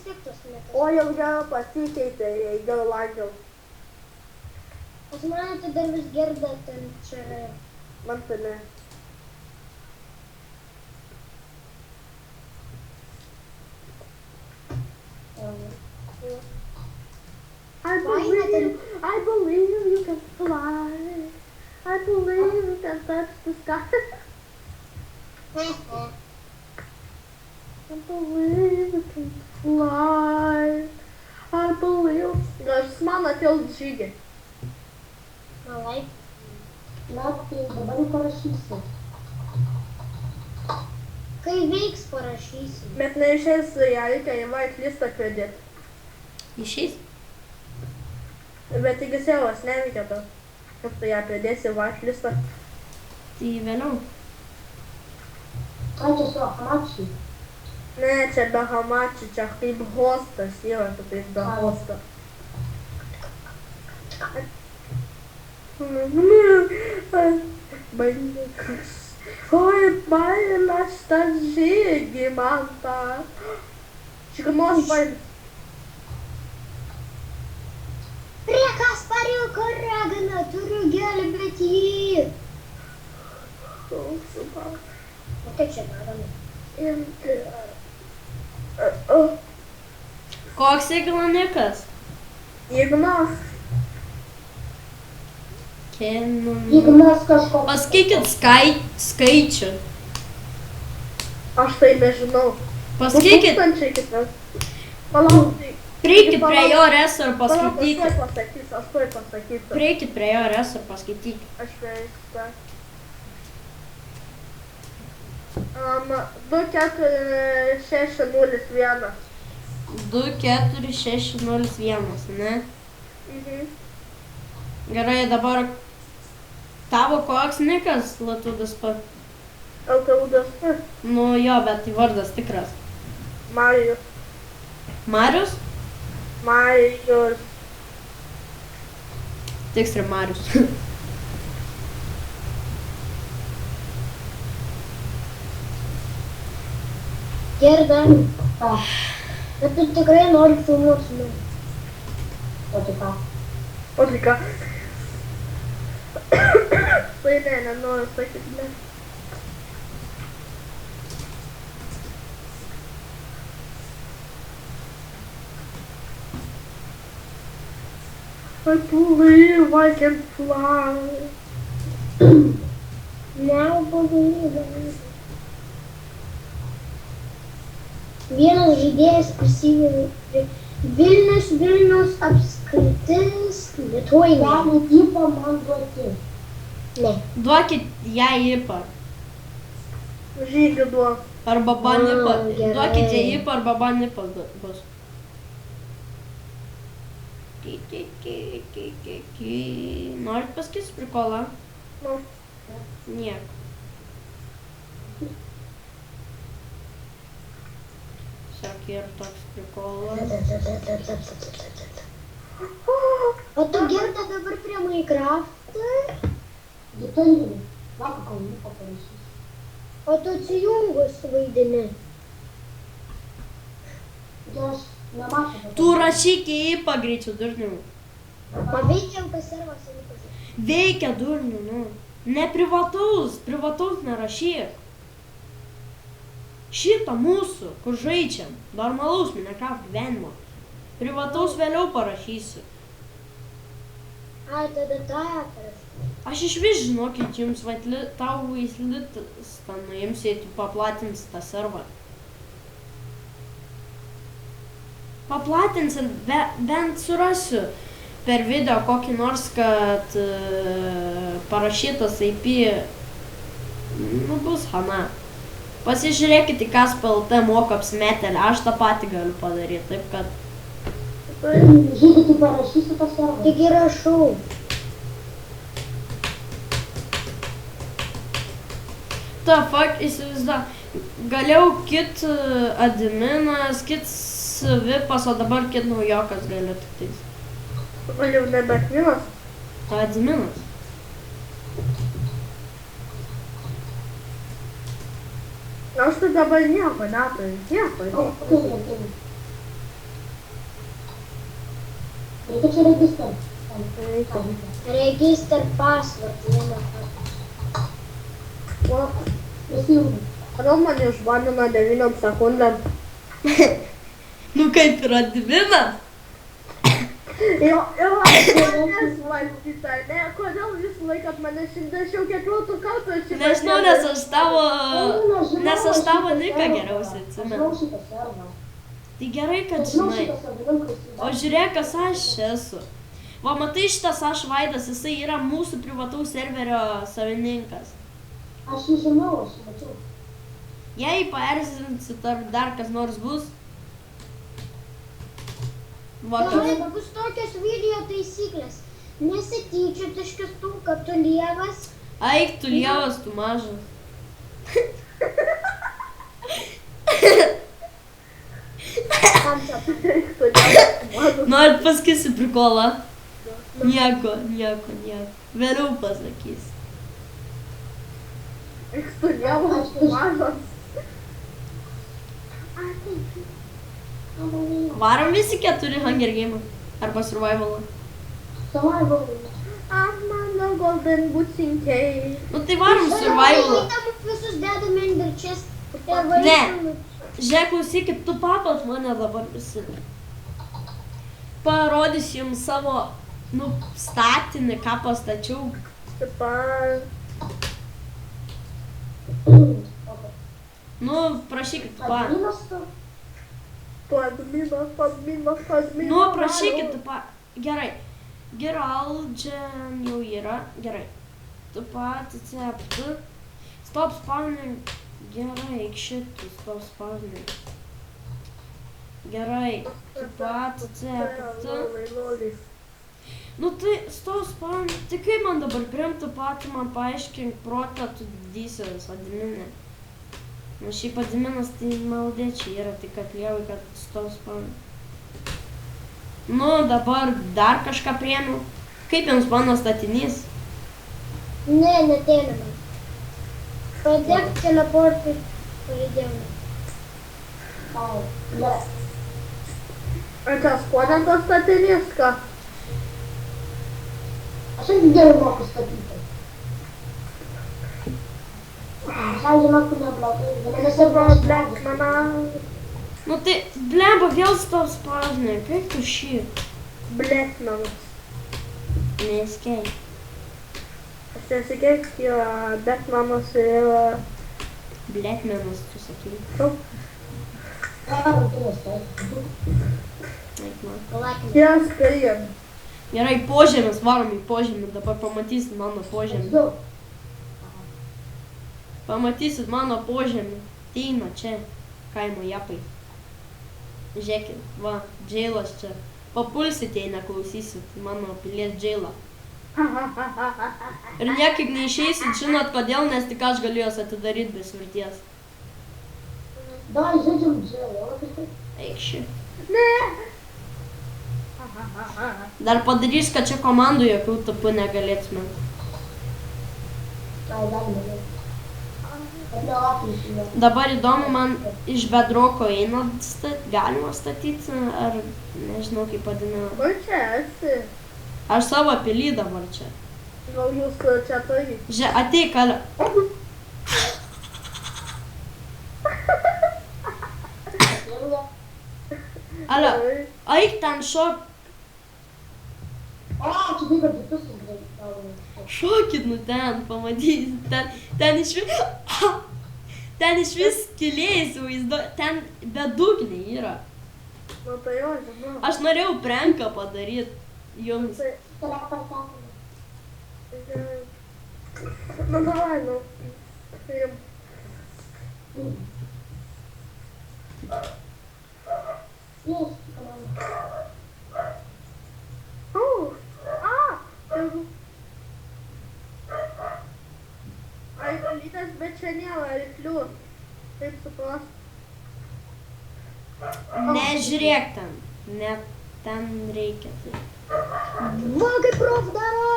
tiek tos metas. O jau pasikeitė, gal langiau. Pas mane tai dar vis Gerda ten čia. Man tai ne. I believe you can fly. I believe you can touch the sky. I believe you can fly. I believe. Gal jis man atėlų žygį. Malai. Na, tai dabar jau parašysiu. Kai veiks parašysiu. Bet neišeis, ją reikia į whitelistą pridėti. Išeis? Bet taigi sėlas neveikia to. Kaip tu ją pridėsi į whitelistą? Tai vėliau. Ai, čia su Hamachi. Ne, čia be Hamachi, čia kaip hostas yra, tu tai be hosto. Bandikas. Oi, bailas tas žygį man tą. Šiknos bailas. Prie Kaspariuko ragana turiu gelbėti jį. O kaip čia darome? Koks Ignanikas? Ignas. Ignas kažkoks. Pasakykit skaičių. Aš tai nežinau. Pasakykit. 2000 kitas. Palauk. Prieikit prie jo reso ir paskaitykit. Aš tuoj pasakysiu. Prieikit prie jo reso ir paskaitykit. Aš veiksiu. 24601. 24601, ne? Mhm. Gerai, dabar tavo koks nikas, Latudas pa... Altaudas. Nu jo, bet tai vardas tikras. Marijus. Marius? Marijus. Tiksliai Marius. Gerda. Ką? Bet tu tikrai nori filmuoti su manim. O tai ką? O tai ką? Tai ne, nenoriu sakyti ne. I believe I can fly. Now believe. Vienas žaidėjas prisijungė. Vilnius apskritis, Lietuvoje ne. Galit įpą man duoti. Ne. Duokit ją įpą. Žygį duok. Arba banipą. Gerai. Duokit ją įpą arba banipas bus. Norit pasakyt prikolą? Nu, Nieko. Sakė ir toks prikolas. O tu Gerda dabar prie Minecraft'ą? Vitalijai. Vakar kalbų paparašysiu. O tu atsijungus vaidini? Tai aš nemačiau. Tu rašyk į įpą greičiau, durniu. O veikia jau servas įvykas. Veikia durniu, nu. Ne privataus nerašyk. Šitą mūsų, kur žaidžiam, normalaus Minecraft gyvenimo. Privataus vėliau parašysiu. Ai, tada tą parašysiu. Aš iš vis žinokit, jums tau vaizlitą nuimsiu, jei tu paplatinsi tą servą. Paplatinsi, bent surasiu per video kokį nors, kad parašytas IP, nu bus hana. Pasižiūrėkit į Kaspa.lt moka apsimetelę, aš tą patį galiu padaryti, taip kad... Žygį tai parašysiu tą servą. Tik įrašau. Ta, fuck, įsivaizduoju. Galėjau kit adminas, kit vipas, o dabar kit naujokas galiu tik tais. o jau nebe atminas? Ta adminas. Aš tai dabar nieko neturiu, nieko. O, tai. Reikia čia registrą. Register password. Prisijungi. Kodėl mane išbanino 9 sekundėm? Nu kaip ir admina. Jo, manęs valdyta, ne? Kodėl visą laiką mane 104 kartų Nežinau, nes aš tavo niką geriausiai atsimenu. Žinau šitą serverą. Tai gerai, kad Žinau žinai. šitą savininką. O žiūrėk, kas aš esu. Va, matai, šitas aš Vaidas, jisai yra mūsų privataus serverio savininkas. Aš jį žinau, aš jį mačiau. Jei paerzinsit, ar dar kas nors bus. Va, kas. Gerai, bus tokios video taisyklės. Nesityčiot iš kitų, kad tu lievas. Aik, tu lievas, tu mažas. Norit pasakysi prikolą? Nieko. Vėliau pasakys. Ekstudiavas mažas. Varom visi 4 Hunger Game arba Survivalą. Survival. Ach, mano golden bucinkei. Nu tai varom Survivalą. Visus dedame ender chest. Ne. Žiūrėk, klausykit, tu papat mane dabar visi. Parodysiu jums savo, statinį, ką pastačiau. Nu, prašykit, tu pa. Adminas tu? Padminas. Nu, prašykit, tu pa. Gerai. Geraldžian jau yra. Gerai. Tu pat atsepti. Stop spawning. Gerai, eik šitų, stop spawning. Gerai. Tu pat atsepti. Nu tai, stop spawning. Tai kaip man dabar priimti patį, man paaiškink protą, tu didysis adminė. Nu šiaip adminas tai maldėčiai yra, tik atlievai, kad stop spawning. Nu, dabar dar kažką priėmiau. Kaip jums mano statinys? Ne, neteiname. Pradėk teleportui pajudėjimą. Ai, gerai. Ar tas kuodantas statinys, ką? Aš irgi gerai moku statyti. Aš žinau, kur neblogai. Viename serveryje Blackmana. Nu tai, blemba, vėl stop spawning. Kaip tu šį? Blackmanas. Neskei. Aš nesikeik, jo Blackmanas yra... Blackmanas, tu sakai. Eik man. Jas karim. Gerai, požemis, varom į požemį, dabar pamatysit mano požemį. Pamatysit mano požemį. Teina čia, kaimo japai. Žiūrėkit, va, džeilas čia. Papulsit, jei neklausysit mano pilies džeilą. Ir niekaip neišeisit, žinot kodėl, nes tik aš galiu jos atidaryti be svirties. Davai, žaidžiam dželą. Eik ši. Ne. Dar padarys, kad čia komandų jokių tapų negalėtume. Ai, dar negali. Bet nelapį išėjo. Dabar įdomu, man iš bedroko eina galima statyti, ar nežinau kaip vadina. Kur čia esi? Aš savo pilį dabar čia. Gal jūs čia turi? Ateik, Ale. Ale, eik ten šok. O, čia vyko kitus įgrai. Šokit nu ten, pamatysit. Ten iš vis skylėjai įsivaizduoju. Ten bedugniai yra. Nu tai jo, žinau. Aš norėjau pranką padaryti jums. Nu davai, nu. Ai, dalytas, bet čia nėra ryklių. Taip supras. Nežiūrėk ten. Net ten reikia. Va, kaip prof daro!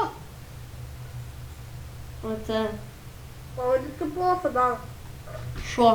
O ta Pavadinti profą dar. šuo.